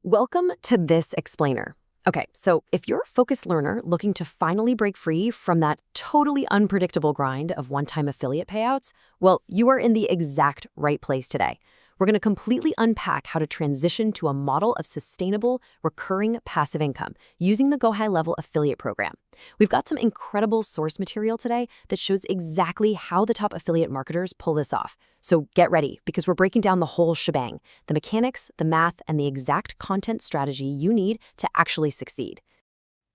Welcome to this explainer. Okay, so if you're a focused learner looking to finally break free from that totally unpredictable grind of one-time affiliate payouts, well, you are in the exact right place today. We're going to completely unpack how to transition to a model of sustainable, recurring passive income using the GoHighLevel affiliate program. We've got some incredible source material today that shows exactly how the top affiliate marketers pull this off. So get ready, because we're breaking down the whole shebang, the mechanics, the math, and the exact content strategy you need to actually succeed.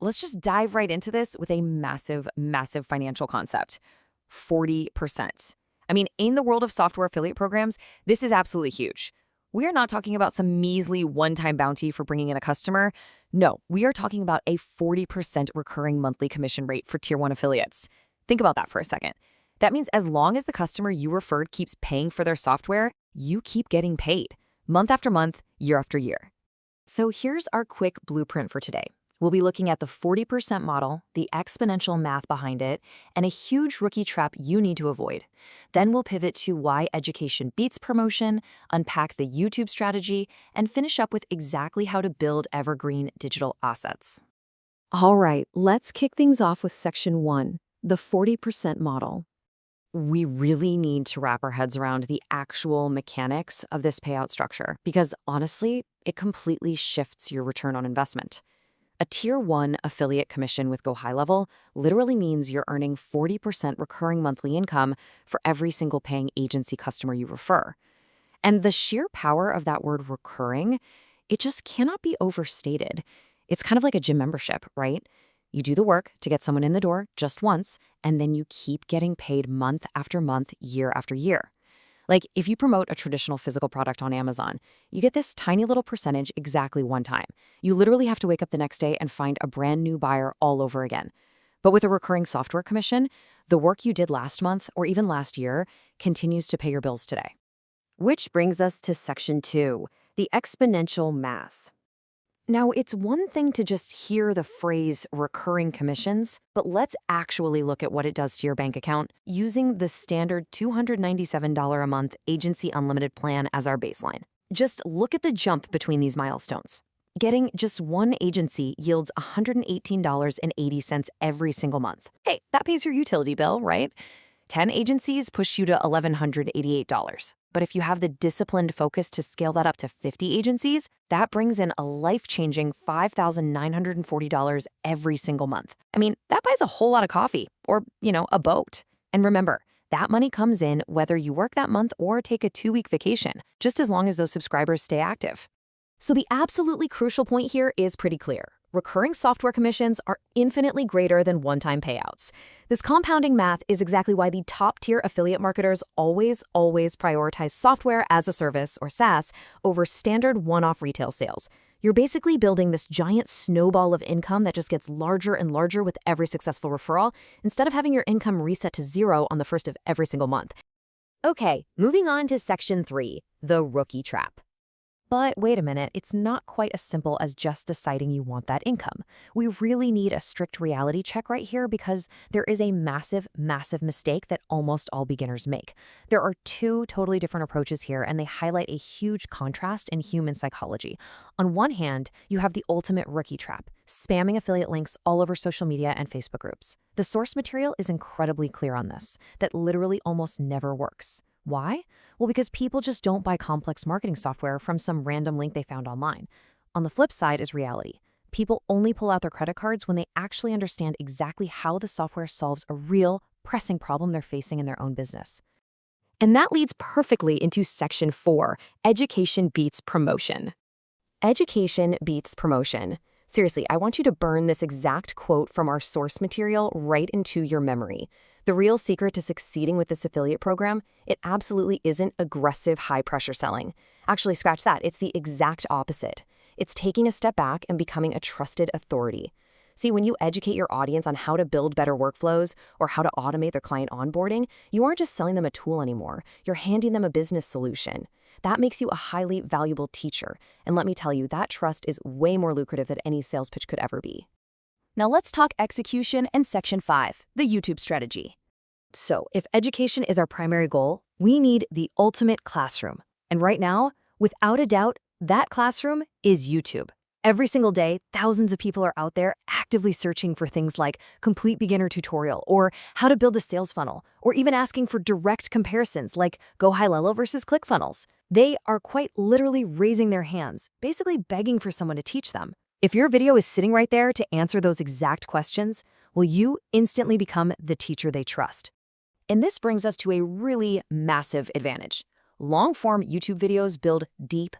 Let's just dive right into this with a massive, massive financial concept: 40%. I mean, in the world of software affiliate programs, this is absolutely huge. We are not talking about some measly one-time bounty for bringing in a customer. No, we are talking about a 40% recurring monthly commission rate for Tier 1 affiliates. Think about that for a second. That means as long as the customer you referred keeps paying for their software, you keep getting paid, month after month, year after year. So here's our quick blueprint for today. We'll be looking at the 40% model, the exponential math behind it, and a huge rookie trap you need to avoid. Then we'll pivot to why education beats promotion, unpack the YouTube strategy, and finish up with exactly how to build evergreen digital assets. All right, let's kick things off with section 1, the 40% model. We really need to wrap our heads around the actual mechanics of this payout structure because, honestly, it completely shifts your return on investment. A Tier 1 affiliate commission with GoHighLevel literally means you're earning 40% recurring monthly income for every single paying agency customer you refer. And the sheer power of that word recurring, it just cannot be overstated. It's kind of like a gym membership, right? You do the work to get someone in the door just once, and then you keep getting paid month after month, year after year. Like, if you promote a traditional physical product on Amazon, you get this tiny little percentage exactly one time. You literally have to wake up the next day and find a brand new buyer all over again. But with a recurring software commission, the work you did last month or even last year continues to pay your bills today. Which brings us to section 2, the exponential mass. Now, it's one thing to just hear the phrase recurring commissions, but let's actually look at what it does to your bank account using the standard $297 a month Agency Unlimited plan as our baseline. Just look at the jump between these milestones. Getting just one agency yields $118.80 every single month. Hey, that pays your utility bill, right? 10 agencies push you to $1,188. But if you have the disciplined focus to scale that up to 50 agencies, that brings in a life-changing $5,940 every single month. I mean, that buys a whole lot of coffee or, a boat. And remember, that money comes in whether you work that month or take a 2-week vacation, just as long as those subscribers stay active. So the absolutely crucial point here is pretty clear. Recurring software commissions are infinitely greater than one-time payouts. This compounding math is exactly why the top-tier affiliate marketers always prioritize software as a service, or SaaS, over standard one-off retail sales. You're basically building this giant snowball of income that just gets larger and larger with every successful referral, instead of having your income reset to zero on the first of every single month. Okay, moving on to section 3, the rookie trap. But wait a minute, it's not quite as simple as just deciding you want that income. We really need a strict reality check right here because there is a massive, massive mistake that almost all beginners make. There are 2 totally different approaches here, and they highlight a huge contrast in human psychology. On one hand, you have the ultimate rookie trap, spamming affiliate links all over social media and Facebook groups. The source material is incredibly clear on this, that literally almost never works. Why? Well, because people just don't buy complex marketing software from some random link they found online. On the flip side is reality. People only pull out their credit cards when they actually understand exactly how the software solves a real, pressing problem they're facing in their own business. And that leads perfectly into section 4, education beats promotion. Education beats promotion. Seriously, I want you to burn this exact quote from our source material right into your memory. The real secret to succeeding with this affiliate program, it absolutely isn't aggressive, high-pressure selling. Actually, scratch that. It's the exact opposite. It's taking a step back and becoming a trusted authority. See, when you educate your audience on how to build better workflows or how to automate their client onboarding, you aren't just selling them a tool anymore. You're handing them a business solution. That makes you a highly valuable teacher. And let me tell you, that trust is way more lucrative than any sales pitch could ever be. Now let's talk execution and section 5, the YouTube strategy. So if education is our primary goal, we need the ultimate classroom. And right now, without a doubt, That classroom is YouTube. Every single day, thousands of people are out there actively searching for things like complete beginner tutorial or how to build a sales funnel, or even asking for direct comparisons like GoHighLevel versus ClickFunnels. They are quite literally raising their hands, basically begging for someone to teach them. If your video is sitting right there to answer those exact questions, will you instantly become the teacher they trust? And this brings us to a really massive advantage. Long-form YouTube videos build deep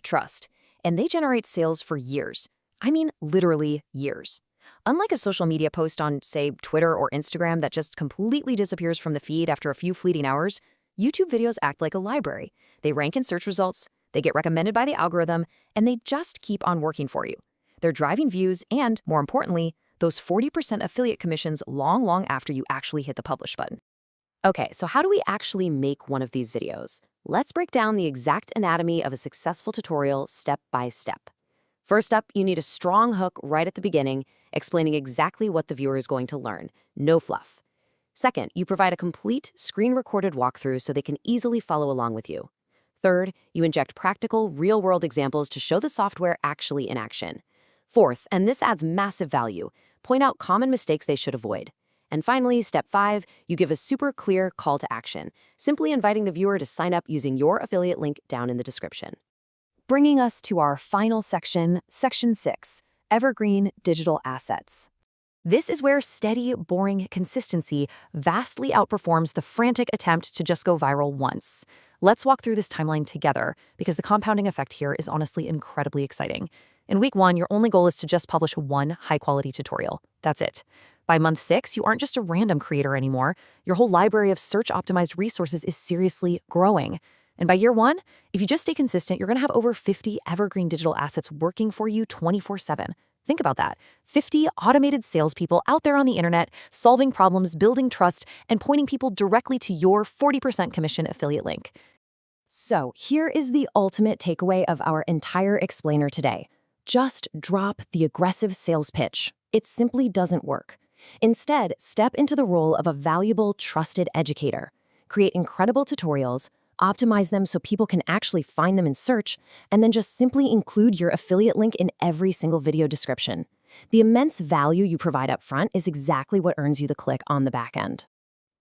trust, and they generate sales for years. I mean, literally years. Unlike a social media post on, say, Twitter or Instagram that just completely disappears from the feed after a few fleeting hours, YouTube videos act like a library. They rank in search results, they get recommended by the algorithm, and they just keep on working for you. They're driving views and, more importantly, those 40% affiliate commissions long after you actually hit the publish button. Okay, so how do we actually make one of these videos? Let's break down the exact anatomy of a successful tutorial step by step. First up, you need a strong hook right at the beginning, explaining exactly what the viewer is going to learn. No fluff. Second, you provide a complete screen-recorded walkthrough so they can easily follow along with you. Third, you inject practical, real-world examples to show the software actually in action. Fourth, and this adds massive value, point out common mistakes they should avoid. And finally, step 5, you give a super clear call to action, simply inviting the viewer to sign up using your affiliate link down in the description. Bringing us to our final section, Section 6, Evergreen Digital Assets. This is where steady, boring consistency vastly outperforms the frantic attempt to just go viral once. Let's walk through this timeline together, because the compounding effect here is honestly incredibly exciting. In week 1, your only goal is to just publish one high-quality tutorial. That's it. By month 6, you aren't just a random creator anymore. Your whole library of search-optimized resources is seriously growing. And by year 1, if you just stay consistent, you're going to have over 50 evergreen digital assets working for you 24/7. Think about that. 50 automated salespeople out there on the internet, solving problems, building trust, and pointing people directly to your 40% commission affiliate link. So here is the ultimate takeaway of our entire explainer today. Just drop the aggressive sales pitch. It simply doesn't work. Instead, step into the role of a valuable, trusted educator. Create incredible tutorials, optimize them so people can actually find them in search, and then just simply include your affiliate link in every single video description. The immense value you provide up front is exactly what earns you the click on the back end.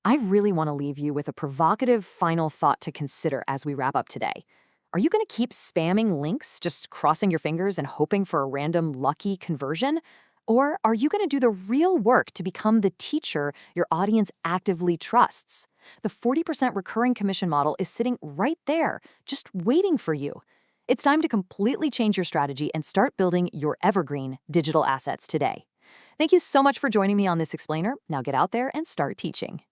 I really want to leave you with a provocative final thought to consider as we wrap up today. Are you going to keep spamming links, just crossing your fingers and hoping for a random lucky conversion? Or are you going to do the real work to become the teacher your audience actively trusts? The 40% recurring commission model is sitting right there, just waiting for you. It's time to completely change your strategy and start building your evergreen digital assets today. Thank you so much for joining me on this explainer. Now get out there and start teaching.